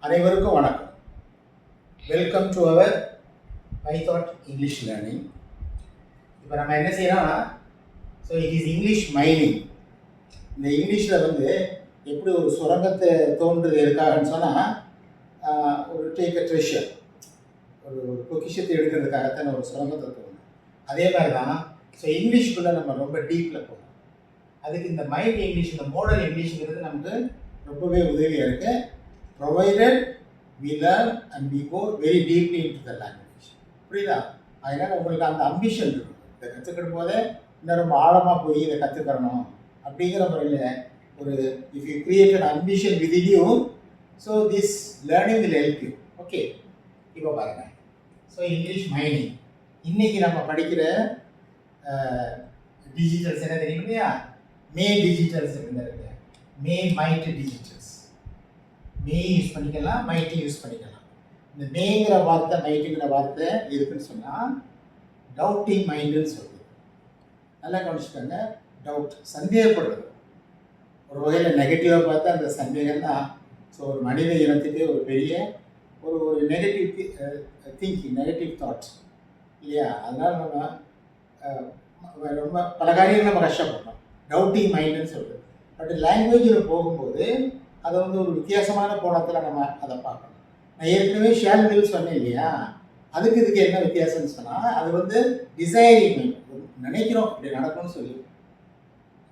அனைவருக்கும் வணக்கம். Welcome to our மைதாட் இங்கிலீஷ் லேர்னிங். இப்போ நம்ம என்ன செய்யறோம்னா, so it is English meaning. இந்த இங்கிலீஷில் எப்படி ஒரு சுரங்கத்தை தோன்றுறது எதுக்காகன்னு சொன்னால், ஒரு டேக் அ ட்ரெஷர், ஒரு பொக்கிஷத்தை எடுக்கிறதுக்காகத்தான் ஒரு சுரங்கத்தை தோணும். அதே மாதிரி தான் ஸோ இங்கிலீஷுக்குள்ளே நம்ம ரொம்ப டீப்பில் போகணும். அதுக்கு இந்த மைண்ட் இங்கிலீஷ், இந்த மாடல் இங்கிலீஷுங்கிறது நமக்கு ரொம்பவே உதவியாக இருக்குது. provided we learn and we go very deeply into the language. புரியுதா? அதனால் உங்களுக்கு அந்த அம்பிஷன் இருக்கும். இதை கற்றுக்கிடும் போதே இன்னும் ரொம்ப ஆழமாக போய் இதை கற்றுக்கிறணும் அப்படிங்கிற முறையில் ஒரு if you create an ambition with you, so this learning will help you. Okay, இப்போ பாருங்கள். ஸோ இங்கிலீஷ் மைனிங் இன்றைக்கி நம்ம படிக்கிற டிஜிட்டல்ஸ் என்ன தெரியும் இல்லையா? மே டிஜிட்டல்ஸ் இருக்கு, மே மைட் டிஜிட்டல்ஸ். மே யூஸ் பண்ணிக்கலாம், மைட்டு யூஸ் பண்ணிக்கலாம். இந்த மேங்கிற வார்த்தை, மைட்டுங்கிற வார்த்தை எதுக்குன்னு சொன்னால் டவுட்டிங் மைண்டுன்னு சொல்லுது. நல்லா கவனிச்சுக்கோங்க. டவுட், சந்தேகப்படுறது. ஒரு வகையில் நெகட்டிவாக பார்த்தா அந்த சந்தேகம் தான் ஸோ ஒரு மனித இனத்துக்கு ஒரு பெரிய ஒரு நெகட்டிவ் திங்கிங், நெகட்டிவ் தாட்ஸ் இல்லையா? அதனால் நம்ம ரொம்ப பல காரியங்கள் நம்ம கஷ்டப்படுறோம். டவுட்டிங் மைண்டுன்னு சொல்லுது. பட் லாங்குவேஜில் போகும்போது அதை ஒரு வித்தியாசமான கோணத்தில் நம்ம அதை பார்க்கணும். நான் ஏற்கனவே ஷேல் வில் சொன்னேன் இல்லையா? அதுக்கு இதுக்கு என்ன வித்தியாசம்னு சொன்னால், அது டிசைரிங், நினைக்கிறோம் இப்படி நடக்கும்னு சொல்லி.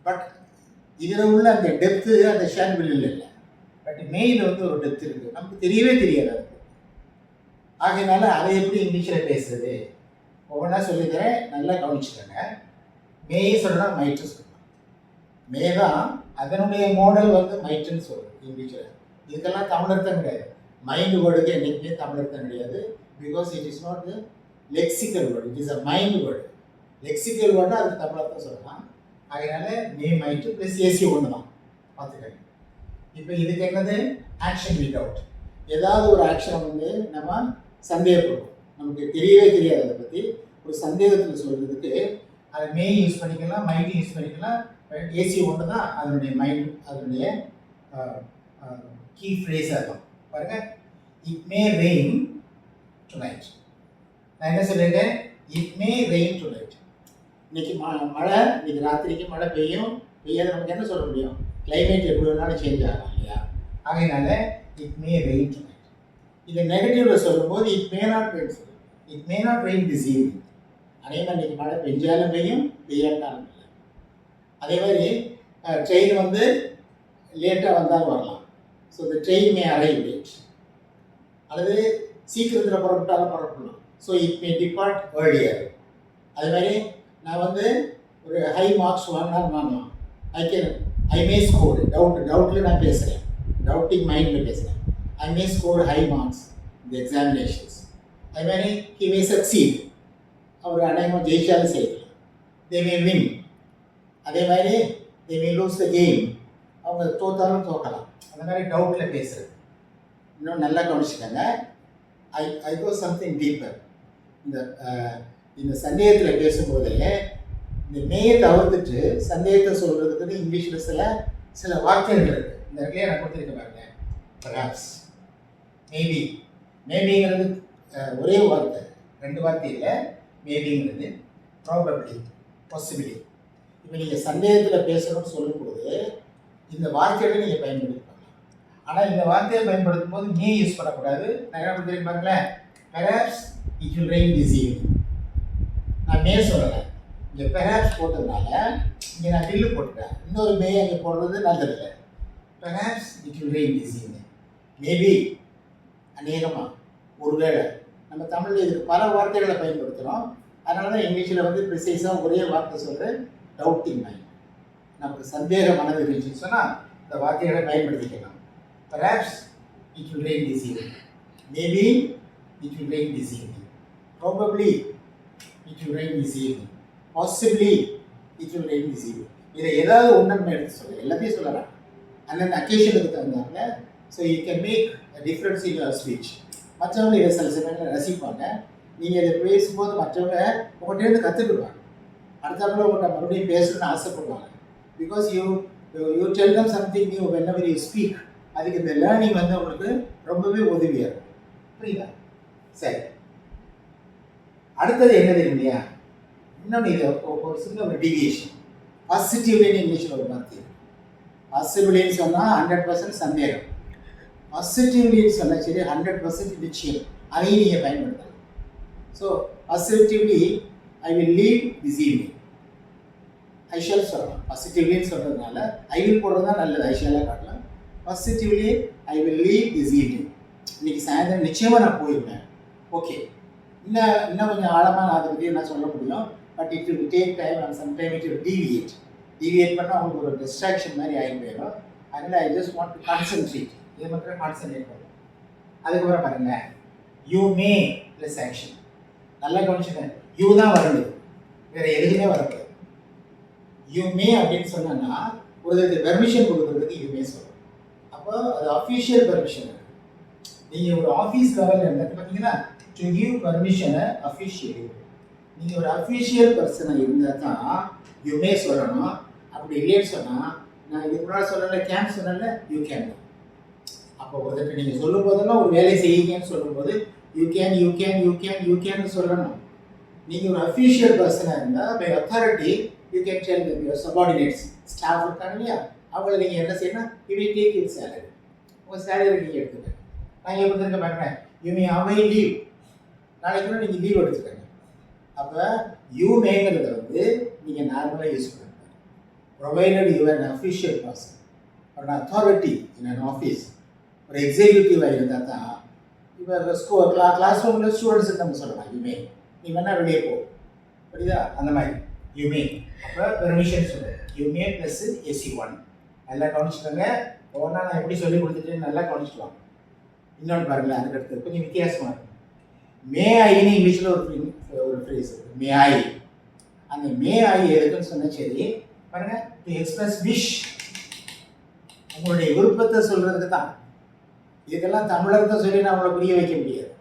பட் இதில் உள்ள அந்த டெப்த்து அந்த ஷேல் வில் இல்லை. பட் மெயில் ஒரு டெப்த் இருக்குது, நமக்கு தெரியவே தெரியாது அதுக்கு. ஆகையினால அதை எப்படி இங்கிலீஷில் பேசுறது ஒவ்வொன்றா சொல்லித்தரேன், நல்லா கவனிச்சுக்கோங்க. மேயை சொல்லணும், மைட்டு சொல்லணும். மே தான் அதனுடைய மாடல் மைட்டுன்னு சொல்லுது இங்கிலீஷில். இதுக்கெல்லாம் தமிழர்த்தம் கிடையாது. மைண்டு வேர்டுக்கு என்றைக்குமே தமிழர்த்தம் கிடையாது. Because it is not lexical word, it is a mind word. Lexical word அதுக்கு தமிழர்த்தம் சொல்லலாம். அதனால மே மைட்டு ப்ளஸ் ஏசி ஒன்று தான், பார்த்துக்கங்க. இப்போ இதுக்கு என்னது? Action without. ஏதாவது ஒரு ஆக்ஷனை நம்ம சந்தேகப்படுவோம், நமக்கு தெரியவே தெரியாது. அதை பற்றி ஒரு சந்தேகத்தில் சொல்கிறதுக்கு அதை மே யூஸ் பண்ணிக்கலாம், மைட்டு யூஸ் பண்ணிக்கலாம். ஏசி ஒன்று தான் அதனுடைய மைண்ட், அதனுடைய கீ ஃப்ரேஸாக இருக்கும். பாருங்க, இட் மே ரெயின் டுநைட். நான் என்ன சொல்லியிருக்கேன்? It may rain tonight. இன்னைக்கு மழை, இன்னைக்கு ராத்திரிக்கு மழை பெய்யும், பெய்யாத நமக்கு என்ன சொல்ல முடியும்? கிளைமேட் எப்படி வேணாலும் சேஞ்ச் ஆகலாம் இல்லையா? ஆகையினால இட் மே ரெயின் டுநைட். இதை நெகட்டிவில் சொல்லும்போது it may not rain, it may not rain this evening. அதே மாதிரி இன்னைக்கு மழை பெஞ்சாலும் பெய்யும், பெய்யாட்டாலும் இல்லை. அதே மாதிரி ட்ரெயின் லேட்டாக வந்தாலும் வரலாம். So the train may arrive late. அல்லது சீக்கிரத்தில் புறப்பட்டாலும் புறப்படலாம். So it may depart earlier. அதே மாதிரி நான் ஒரு ஹை மார்க்ஸ் வாங்கலாம். ஐ மே ஸ்கோர் டவுட்டில் நான் பேசுகிறேன், டவுட்டிங் மைண்டில் பேசுகிறேன். ஐ மே ஸ்கோர் ஹை மார்க்ஸ் இந்த எக்ஸாமினேஷன்ஸ். அதே மாதிரி ஹி மே சக்சீட், அவர் அநேகமாக ஜெயிச்சாலும் செய்யலாம். தே மே வின். அதே மாதிரி தே மே லூஸ் த கேம், அவங்க தோத்தாலும் தோக்கலாம். அந்த மாதிரி டவுட்டில் பேசுகிறது. இன்னும் நல்லா கவனிச்சுக்கோங்க. ஐ கோ சம்திங் டீப்பர். இந்த சந்தேகத்தில் பேசும்போதே இந்த மேயை தவிர்த்துட்டு சந்தேகத்தை சொல்கிறதுக்குன்னு இங்கிலீஷில் சில வார்த்தைகள் இருக்குது. இந்த இடத்துல நான் கொடுத்துருக்க பாருங்க. Perhaps, maybe. மேபிங்கிறது ஒரே வார்த்தை, ரெண்டு வார்த்தை இல்லை. மேபிங்கிறது ப்ராபபிலி, பாசிபிலிட்டி. இப்போ நீங்கள் சந்தேகத்தில் பேசணும்னு சொல்லும்போது இந்த வார்த்தைகளை நீங்கள் பயன்படுத்திப்பாங்க. ஆனால் இந்த வார்த்தையை பயன்படுத்தும் போது மே யூஸ் பண்ணக்கூடாது. நான் என்ன பண்ணுறேன் பாருங்களேன். Perhaps it will rain this evening. நான் மே சொல்லலை, இங்கே பெர்ஹாப்ஸ் போட்டதுனால இங்கே நான் டில்லு போட்டுட்டேன். இன்னொரு மே அங்கே போடுறது நல்லதில்லை. Perhaps it will rain this evening. Maybe, அநேகமாக, ஒருவேளை. நம்ம தமிழில் இதுக்கு பல வார்த்தைகளை பயன்படுத்துகிறோம். அதனால தான் இங்கிலீஷில் ப்ரிசைஸாக ஒரே வார்த்தை சொல்கிறேன், டவுட்டிங் மைண்ட். நமக்கு சந்தேக மனது இருந்துச்சுன்னு சொன்னால் இந்த வார்த்தைகளை பயன்படுத்திக்கலாம். Perhaps it will rain this evening. Maybe it will rain this evening. Probably it will rain this evening. Possibly it will rain this evening. இதை ஏதாவது ஒன்று எடுத்து சொல்ல, எல்லாத்தையும் சொல்லலாம். அந்தந்த அக்கேஷனுக்கு தகுந்தாங்க. So you can make a difference in your speech. மற்றவங்க இதை சில சமயத்தில் ரசிப்பாங்க. நீங்கள் இதை பேசும்போது மற்றவங்க உங்கள்கிட்ட கற்றுக்கிடுவாங்க. அடுத்தப்பல உங்கள்கிட்ட மறுபடியும் பேசணும்னு ஆசைப்படுவாங்க. Because you tell them something new whenever you speak. அதுக்கு இந்த லேர்னிங் வந்து உங்களுக்கு ரொம்பவே உதவியாக இருக்கும். புரியுதா? சரி, அடுத்தது என்ன தெரியும் இல்லையா? இன்னொன்று இது ஒரு சின்ன ஒரு டிவியேஷன். பாசிட்டிவ்லின்னு இங்கிலீஷில் ஒரு வார்த்தை. பாசிபிலின்னு சொன்னால் 100% சந்தேகம், பாசிட்டிவ்லின்னு சொன்னால் சரி 100% நிச்சயம். அதையும் நீங்கள் பயன்படுத்தலாம். So positively I will leave this evening, I shall சொல்லலாம். பாசிட்டிவ்லின்னு சொல்கிறதுனால ஐ வில் போடுறது தான் நல்லது, ஐ ஷாலாக காட்டலாம். Positively I will leave this evening, இன்னைக்கு சாயந்தரம் நிச்சயமாக நான் போயிடுவேன். ஓகே, இன்னும் கொஞ்சம் ஆழமாக நான் அதை பற்றி என்ன சொல்ல முடியும், but it will take time and sometime it will deviate பண்ணால் அவங்களுக்கு ஒரு டிஸ்ட்ராக்ஷன் மாதிரி ஆகி போயிடும். அதனால் I just want to concentrate, இதை மட்டும் கான்சென்ட்ரேட் பண்ணும். அதுக்கப்புறம் பாருங்கள், யூ மே ப்ளஸ் ஆக்ஷன். நல்லா கவனிச்சுங்க, யூ தான் வரணும், வேறு எதுவுமே வரக்கூடாது. யூ மே அப்படின்னு சொன்னோன்னா ஒரு பெர்மிஷன் கொடுக்குறதுக்கு யூ மே சொல்லணும். அப்போ அது அஃபிஷியல் பெர்மிஷன். நீங்கள் ஒரு ஆஃபீஸ் லெவலில் இருந்தது பார்த்தீங்கன்னா, டு கிவ் பர்மிஷனை அஃபிஷியலி, நீங்கள் ஒரு அஃபிஷியல் பர்சனாக இருந்தால் தான் யூ மே சொல்லணும். அப்படி இல்லைன்னு சொன்னால், நான் இதுக்கு முன்னாடி சொல்லலை, கேன் சொல்லலை, யூ கேன். அப்போ ஒருத்தர் நீங்கள் சொல்லும் போதெல்லாம் ஒரு வேலை செய்யுங்கன்னு சொல்லும்போது யூ கேன் சொல்லணும். நீங்கள் ஒரு அஃபிஷியல் பர்சனாக இருந்தால் by authority you can tell them your subordinates, staff இருக்காங்க இல்லையா, அவங்கள நீங்கள் என்ன செய்யணும், you will take your salary, உங்கள் சேலரி நீங்கள் எடுத்துக்கங்க. நான் எப்படி இருக்க பாருங்கள், யூ மே அவை லீவ், நாளைக்கு கூட நீங்கள் லீவ் எடுத்துக்கங்க. அப்போ யூ மேங்கிறத வந்து நீங்கள் நார்மலாக யூஸ் பண்ணுங்க. Provided you are an official person ஒரு அத்தாரிட்டி இன் அன் ஆஃபீஸ், ஒரு எக்ஸிக்யூட்டிவாக இருந்தால் தான். இப்போ கிளாஸ் ரூமில் ஸ்டூடெண்ட்ஸுக்கு நம்ம சொல்லலாம் யூ மே, நீ வேணால் வெளியே போ, புரியுதா? அந்த மாதிரி யூ மே. அப்போ பெர்மிஷன் சொல்லுங்கள், யூ மே ப்ளஸ் SC1. நல்லா கவனிச்சுக்கோங்க. ஒவ்வொன்றா நான் எப்படி சொல்லி கொடுத்துட்டு நல்லா கவனிச்சுக்கலாம். இன்னொன்று பாருங்களேன், அதுக்கு அடுத்து கொஞ்சம் வித்தியாசமாக இருக்கும். மே ஐன்னு இங்கிலீஷில் ஒரு ஃப்ரேஸ் இருக்குது, மே ஐ. அந்த மே ஐ எதுக்குன்னு சொன்ன சரி பாருங்கள், டு எக்ஸ்பிரஸ் விஷ், உங்களுடைய விருப்பத்தை சொல்கிறதுக்கு தான். இதுக்கெல்லாம் தமிழர்த்தம் சொல்லி நான் அவங்கள புரிய வைக்க முடியாது.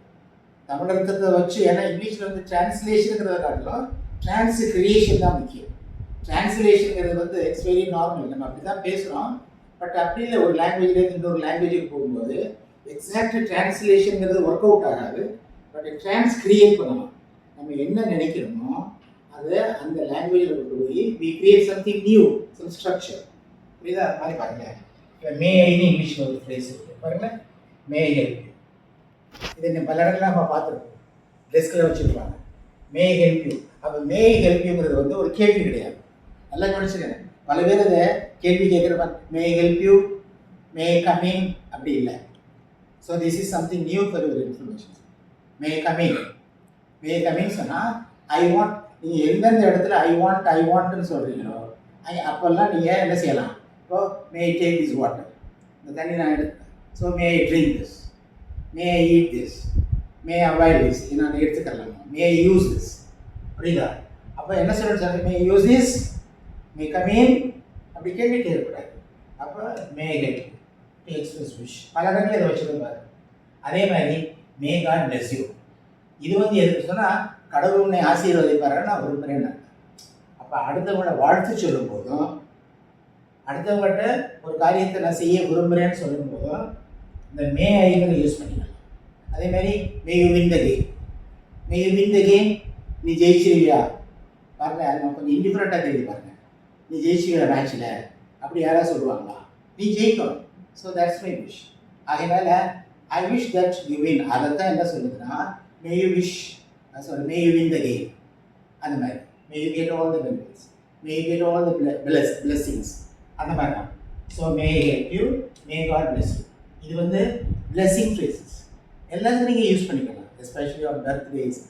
தமிழர்த்தத்தை வச்சு, ஏன்னா இங்கிலீஷில் வந்து டிரான்ஸ்லேஷனுங்கிறத காட்டிலும் டிரான்ஸ்கிரியேஷன் தான் முக்கியம். டிரான்ஸ்லேஷனுங்கிறது வந்து இட்ஸ் வெரி நார்மல், நம்ம அப்படி தான் பேசுகிறோம். பட் அப்படி இல்லை, ஒரு லாங்குவேஜ்லேருந்து இன்னொரு லாங்குவேஜுக்கு போகும்போது எக்ஸாக்ட் டிரான்ஸ்லேஷனுங்கிறது ஒர்க் அவுட் ஆகாது. பட் டிரான்ஸ்கிரியேட் பண்ணலாம். நம்ம என்ன நினைக்கிறோமோ அதை அந்த லாங்குவேஜில் கொண்டு போய் we create something new, some structure. புரியுதா? அது மாதிரி பாருங்கள். இப்போ மே ஐன்னு இங்கிலீஷில் ஒரு ஃப்ரேஸ் இருக்குது பாருங்கள், மே ஹெல்ப் யூ. இதை நீங்கள் பல இடங்கள்லாம் நம்ம பார்த்துருக்கோம், டெஸ்கில் வச்சுருப்பாங்க, மே ஹெல்ப் யூ. அப்போ மே ஹெல்ப் யூங்கிறது வந்து ஒரு கேள்வி கிடையாது. நல்லா கவனிச்சுக்கங்க. பல பேர் அதை கேள்வி கேட்குறப்ப மே ஹெல்ப் யூ, மே கமிங் அப்படி இல்லை. So this is something new for your information. May coming சொன்னால் ஐ வாண்ட், நீங்கள் எந்தெந்த இடத்துல ஐ வாண்ட்னு சொல்கிறீங்களோ அப்போல்லாம் நீங்கள் என்ன செய்யலாம், இப்போ மே டேக் திஸ் வாட்டர், இந்த தண்ணி நான் எடுத்தேன், so May I drink this, May I eat this, May avoid this, நான் எடுத்துக்கலாமா, மே ஐ யூஸ் திஸ். புரியுதா? அப்போ என்ன சொல்கிறேன், மே யூஸ் திஸ், மே கமிங் அப்படி கேள்வி கேட்கக்கூடாது. அப்போ may help to express wish. பல இடங்களில் இதை வச்சுருப்பாரு. அதே மாதிரி மே காட் பிளஸ் யூ. இது வந்து எதுக்கு சொன்னால், கடவுள் உன்னை ஆசீர்வதிப்பாருன்னு நான் விரும்புகிறேன்னு. அப்போ அடுத்தவங்கள வாழ்த்து சொல்லும் போதும், அடுத்தவங்கள்ட்ட ஒரு காரியத்தை நான் செய்ய விரும்புகிறேன்னு சொல்லும் போதும் இந்த மே ஐங்கிறத யூஸ் பண்ணிக்கலாம். அதே மாதிரி may you win the game, நீ ஜெயிச்சிருவியா பாருங்கள். அது நம்ம கொஞ்சம் இன்டிஃபரெண்ட்டாக தெரியுது பாருங்கள். நீ ஜெயிச்சிருவியா மேட்ச்சில், அப்படி யாராவது சொல்லுவாங்களா? நீ ஜெயிக்கணும். So that's my wish. அதனால I wish that you win. அதை தான் என்ன சொல்லுதுன்னா, may you wish, may you win the game. அந்த மாதிரி may you get all the benefits, may you get all the blessings, அந்த மாதிரி தான். So may help you, may God bless you. இது வந்து பிளெஸ்ஸிங் ஃப்ரேசஸ். எல்லாத்துக்கும் நீங்கள் யூஸ் பண்ணிக்கலாம், especially on birthdays,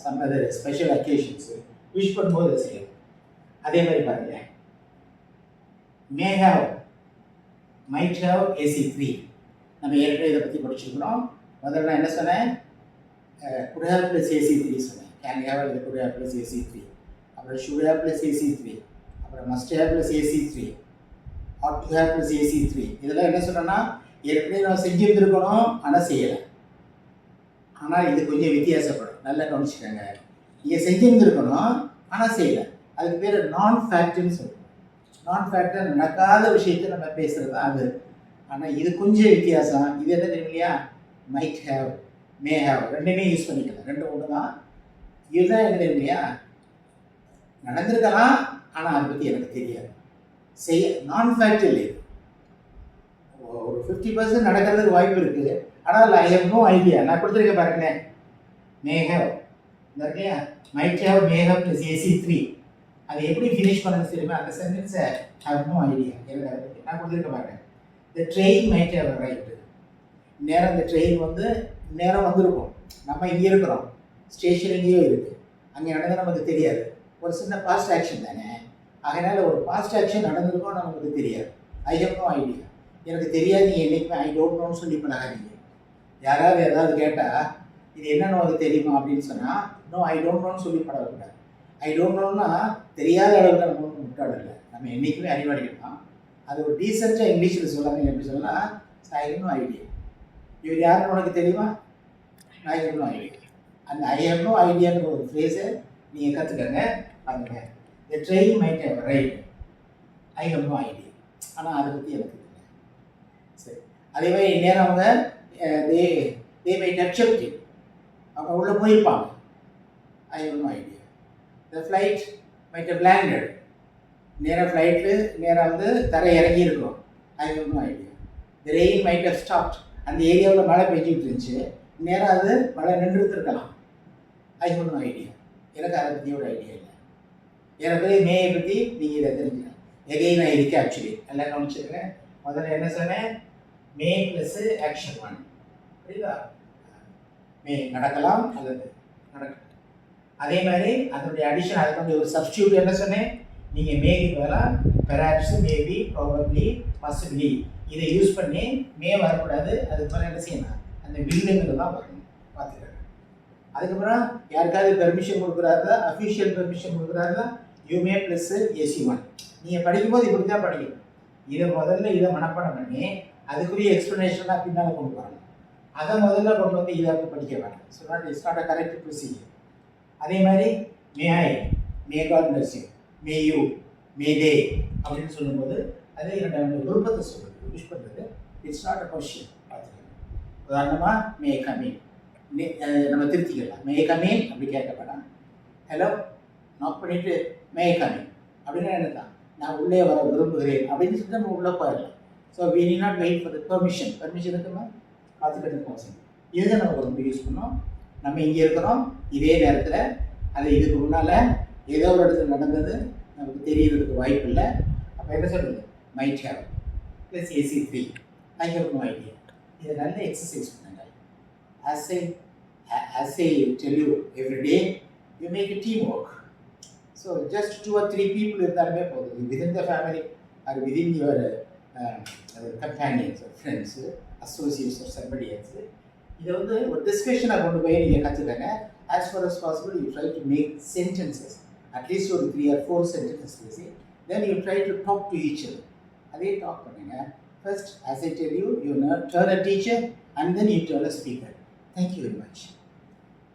some other special occasions wish பண்ணும்போது அதை செய்யலாம். அதே மாதிரி பாருங்க, may have, might have AC3. நம்ம ஏற்கனவே இதை பற்றி படிச்சுருக்கிறோம். முதல்ல நான் என்ன சொன்னேன், could have plus AC3 சொன்னேன், can have அல்லது could have plus AC3, அப்புறம் should have plus AC3, அப்புறம் must have plus AC3, ought to have plus AC3. இதெல்லாம் என்ன சொன்னோன்னா, ஏற்கனவே நம்ம செஞ்சுருந்துருக்கணும் ஆனால் செய்யலை. ஆனால் இது கொஞ்சம் வித்தியாசப்படும், நல்லா கவனிச்சுக்கோங்க. நீங்கள் செஞ்சுருந்துருக்கணும் ஆனால் செய்யலை, அதுக்கு பேர் நான் ஃபேக்ட்னு சொல்லுவோம். நான் ஃபேக்டர், நடக்காத விஷயத்தை நம்ம பேசுகிறது தான் அது. ஆனால் இது கொஞ்சம் வித்தியாசம். இது என்ன தெரியும் இல்லையா, மைட் ஹேவ், மே ஹேவ் ரெண்டுமே யூஸ் பண்ணிக்கலாம், ரெண்டு ஒன்று தான். இதுதான் என்ன தெரியும் இல்லையா, நடந்திருக்கலாம் ஆனால் அதை பற்றி எனக்கு தெரியாது, செய்ய நான் ஃபேக்டில் இது ஒரு 50% நடக்கிறதுக்கு வாய்ப்பு இருக்குது. ஆனால் ஐ ஹவ் நோ ஐடியா. நான் கொடுத்துருக்க பாருங்களேன், மே ஹேவ் இந்த இல்லையா, might have, may have plus AC3. அதை எப்படி ஃபினிஷ் பண்ணணும்னு தெரியுமா, அந்த சென்டென்ஸை ஹவ் நோ ஐடியா எனக்கு அதை பற்றி. நான் கொடுத்துருக்க பாருங்க, the train might have right. நேரம் இந்த ட்ரெயின் வந்து நேரம் வந்திருக்கும், நம்ம இங்கே இருக்கிறோம், ஸ்டேஷன் எங்கேயோ இருக்குது, அங்கே நடந்தால் நமக்கு தெரியாது. ஒரு சின்ன பாஸ்ட் ஆக்ஷன் தானே, அதனால் ஒரு பாஸ்ட் ஆக்ஷன் நடந்திருக்கும், நமக்கு தெரியாது. ஐ ஹவ் நோ ஐடியா, எனக்கு தெரியாது. நீ என்றைக்குமே ஐ டோன்ட் நோன்னு சொல்லி பழகாதீங்க. யாராவது ஏதாவது கேட்டால் இது என்னன்னு உனக்கு தெரியுமா அப்படின்னு சொன்னால், நோ ஐ டோன்ட் நோன்னு சொல்லி பழகக்கூடாது. ஐ டோன்ட் நோன்னா தெரியாத அளவுக்கு நம்ம ஒன்றும் முட்டாடலை, நம்ம என்றைக்குமே அறிவாளிகள் தான். அது ஒரு டீசெண்டாக இங்கிலீஷில் சொல்லாங்க. எப்படி சொல்லலாம், ஐ ஹவ் நோ ஐடியா. இவர் யாருன்னு உனக்கு தெரியுமா, ஐ ஹவ் நோ ஐடியா. அந்த ஐ ஹவ் நோ ஐடியாங்கிற ஒரு ஃப்ரேஸை நீங்கள் கற்றுக்கங்க. பாருங்க, the train might have right, I have no idea, ஆனால் அதை பற்றி எனக்கு தெரியல. சரி, அதே மாதிரி நேரம் அவங்க தே மைட் அக்செப்ட் இட், அவங்க உள்ளே போயிருப்பாங்க, I have no idea. The flight might have landed, நேராக ஃப்ளைட்டு நேராக வந்து தரை இறங்கி இருக்கும், I have no idea. The rain might have stopped, அந்த ஏரியாவில் மழை பெஞ்சிட்டு இருந்துச்சு, நேராக அது மழை நின்றுருக்கலாம், ஐ ஹவ் நோ ஐடியா, எனக்கு அதை பற்றியோட ஐடியா இல்லை. எனக்கு மேயை பற்றி நீங்கள் இதை தெரிஞ்சுக்கணும். எகைன் ஐ இருக்கு ஆக்சுவலி எல்லாம் கவனிச்சிருக்கேன். முதல்ல என்ன சொன்னேன், மே ப்ளஸ் ஆக்ஷன் 1, புரியுதா, மே நடக்கலாம் அல்லது நடக்கும். அதே மாதிரி அதனுடைய அடிஷன், அதனுடைய ஒரு சப்ஸ்டியூட் என்ன சொன்னேன், நீங்கள் மேக்கு பதிலாக பெராப்ஸ், மேபி, ப்ராபப்ளி, பாசிபிளி இதை யூஸ் பண்ணி மே வரக்கூடாது. அதுக்கு மேலே என்ன செய்யணும், அந்த வில்லுங்கிறது தான் வரணும், பார்த்துக்கங்க. அதுக்கப்புறம் யாருக்காவது பெர்மிஷன் கொடுக்குறாருதா, அஃபிஷியல் பெர்மிஷன் கொடுக்குறாருதா, யூமே ப்ளஸ் AC1. நீங்கள் படிக்கும்போது இப்படி தான் படிக்கணும். இதை முதல்ல இதை மனப்பாடம் பண்ணி அதுக்குரிய எக்ஸ்ப்ளனேஷனாக பின்னால் கொண்டு வரணும். அதை முதல்ல கொண்டு வந்து இதை படிக்க வேண்டாம். So not it's not a correct procedure. அதே மாதிரி may I, may God bless you, may you, may they அப்படின்னு சொல்லும்போது அது என்னோட விருப்பத்தை சொல்கிறது, விஷ் பண்ணுறது. It's not a question. பார்த்துக்கணும். உதாரணமாக மே கமின், நம்ம திருத்திக்கலாம். மே கமின் அப்படி கேட்க வேண்டாம். ஹலோ நாக் பண்ணிவிட்டு மே கமின் அப்படின்னா என்ன தான், நான் உள்ளே வர விரும்புகிறேன் அப்படின்னு சொல்லிட்டு நம்ம உள்ளே போயிடலாம். So we need not wait for the permission. Permission இருக்குமா பார்த்துக்கிட்டு அவசியம். இதுதான் நம்ம ரொம்ப யூஸ் பண்ணோம். நம்ம இங்கே இருக்கிறோம், இதே நேரத்தில் அது இதுக்கு முன்னால் ஏதோ ஒரு இடத்துல நடந்தது நமக்கு தெரியறதுக்கு வாய்ப்பு இல்லை. அப்போ என்ன சொல்கிறது, might have plus AC3, I have no idea. இதை நல்ல எக்ஸசைஸ் பண்ணுங்கள். As I tell you every day, you make a teamwork. So just 2 or 3 people இருந்தாலுமே போதும், within the family or within your companions or friends, associates or somebody else. இதை வந்து ஒரு டிஸ்கஷனாக கொண்டு போய் நீங்கள் கற்றுக்கங்க. as far as possible you try to make sentences, at least ஒரு 3 or 4 sentences பேசி, then you try to talk to each other. அதே talk பண்ணுங்க. First, as I tell you, you turn a teacher and then you turn a speaker. Thank you very much.